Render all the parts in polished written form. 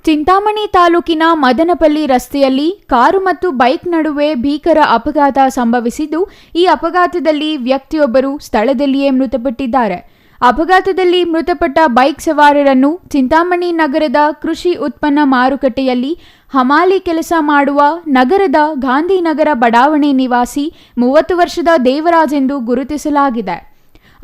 ಚಿಂತಾಮಣಿ ತಾಲೂಕಿನ ಮದನಪಲ್ಲಿ ರಸ್ತೆಯಲ್ಲಿ ಕಾರು ಮತ್ತು ಬೈಕ್ ನಡುವೆ ಭೀಕರ ಅಪಘಾತ ಸಂಭವಿಸಿದ್ದು, ಈ ಅಪಘಾತದಲ್ಲಿ ವ್ಯಕ್ತಿಯೊಬ್ಬರು ಸ್ಥಳದಲ್ಲಿಯೇ ಮೃತಪಟ್ಟಿದ್ದಾರೆ. ಅಪಘಾತದಲ್ಲಿ ಮೃತಪಟ್ಟ ಬೈಕ್ ಸವಾರರನ್ನು ಚಿಂತಾಮಣಿ ನಗರದ ಕೃಷಿ ಉತ್ಪನ್ನ ಮಾರುಕಟ್ಟೆಯಲ್ಲಿ ಹಮಾಲಿ ಕೆಲಸ ಮಾಡುವ ನಗರದ ಗಾಂಧಿನಗರ ಬಡಾವಣೆ ನಿವಾಸಿ 30 ವರ್ಷದ ದೇವರಾಜ್ ಎಂದು ಗುರುತಿಸಲಾಗಿದೆ.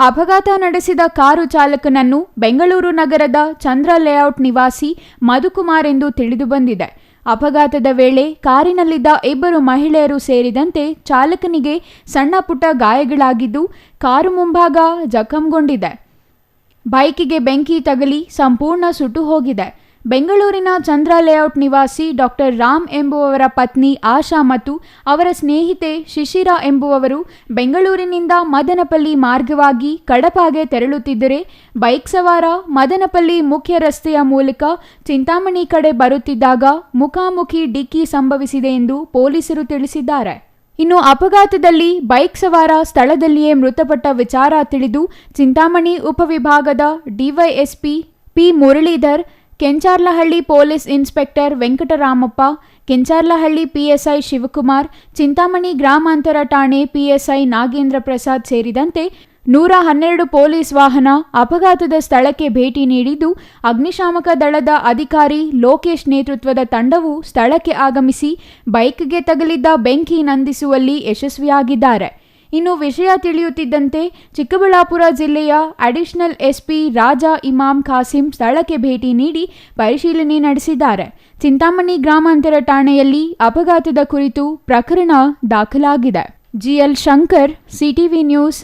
ಅಪಘಾತ ನಡೆಸಿದ ಕಾರು ಚಾಲಕನನ್ನು ಬೆಂಗಳೂರು ನಗರದ ಚಂದ್ರ ಲೇಔಟ್ ನಿವಾಸಿ ಮಧುಕುಮಾರ್ ಎಂದು ತಿಳಿದುಬಂದಿದೆ. ಅಪಘಾತದ ವೇಳೆ ಕಾರಿನಲ್ಲಿದ್ದ 2 ಮಹಿಳೆಯರು ಸೇರಿದಂತೆ ಚಾಲಕನಿಗೆ ಸಣ್ಣ ಪುಟ್ಟ ಗಾಯಗಳಾಗಿದ್ದು, ಕಾರು ಮುಂಭಾಗ ಜಖಂಗೊಂಡಿದೆ. ಬೈಕಿಗೆ ಬೆಂಕಿ ತಗುಲಿ ಸಂಪೂರ್ಣ ಸುಟ್ಟು ಹೋಗಿದೆ. ಬೆಂಗಳೂರಿನ ಚಂದ್ರ ಲೇಔಟ್ ನಿವಾಸಿ ಡಾಕ್ಟರ್ ರಾಮ್ ಎಂಬುವವರ ಪತ್ನಿ ಆಶಾ ಮತ್ತು ಅವರ ಸ್ನೇಹಿತೆ ಶಿಶಿರಾ ಎಂಬುವವರು ಬೆಂಗಳೂರಿನಿಂದ ಮದನಪಲ್ಲಿ ಮಾರ್ಗವಾಗಿ ಕಡಪಾಗೆ ತೆರಳುತ್ತಿದ್ದರೆ, ಬೈಕ್ ಸವಾರ ಮದನಪಲ್ಲಿ ಮುಖ್ಯ ರಸ್ತೆಯ ಮೂಲಕ ಚಿಂತಾಮಣಿ ಕಡೆ ಬರುತ್ತಿದ್ದಾಗ ಮುಖಾಮುಖಿ ಡಿಕ್ಕಿ ಸಂಭವಿಸಿದೆ ಎಂದು ಪೊಲೀಸರು ತಿಳಿಸಿದ್ದಾರೆ. ಇನ್ನು ಅಪಘಾತದಲ್ಲಿ ಬೈಕ್ ಸವಾರ ಸ್ಥಳದಲ್ಲಿಯೇ ಮೃತಪಟ್ಟ ವಿಚಾರ ತಿಳಿದು ಚಿಂತಾಮಣಿ ಉಪವಿಭಾಗದ DYSP P Muralidhar, Kencharlahalli police inspector Venkataramappa, Kencharlahalli PSI Shivakumar, Chintamani ಗ್ರಾಮಾಂತರ ಠಾಣೆ ಪಿಎಸ್ಐ ನಾಗೇಂದ್ರ ಪ್ರಸಾದ್ ಸೇರಿದಂತೆ 112 ಪೊಲೀಸ್ ವಾಹನ ಅಪಘಾತದ ಸ್ಥಳಕ್ಕೆ ಭೇಟಿ ನೀಡಿದ್ದು, ಅಗ್ನಿಶಾಮಕ ದಳದ ಅಧಿಕಾರಿ ಲೋಕೇಶ್ ನೇತೃತ್ವದ ತಂಡವು ಸ್ಥಳಕ್ಕೆ ಆಗಮಿಸಿ ಬೈಕ್ಗೆ ತಗುಲಿದ್ದ ಬೆಂಕಿ ನಂದಿಸುವಲ್ಲಿ ಯಶಸ್ವಿಯಾಗಿದ್ದಾರೆ. ಇನ್ನು ವಿಷಯ ತಿಳಿಯುತ್ತಿದ್ದಂತೆ ಚಿಕ್ಕಬಳ್ಳಾಪುರ ಜಿಲ್ಲೆಯ ಅಡಿಷನಲ್ ಎಸ್ಪಿ ರಾಜಾ ಇಮಾಮ್ ಖಾಸಿಂ ಸ್ಥಳಕ್ಕೆ ಭೇಟಿ ನೀಡಿ ಪರಿಶೀಲನೆ ನಡೆಸಿದ್ದಾರೆ. ಚಿಂತಾಮಣಿ ಗ್ರಾಮಾಂತರ ಠಾಣೆಯಲ್ಲಿ ಅಪಘಾತದ ಕುರಿತು ಪ್ರಕರಣ ದಾಖಲಾಗಿದೆ. GL Shankar, CTV news.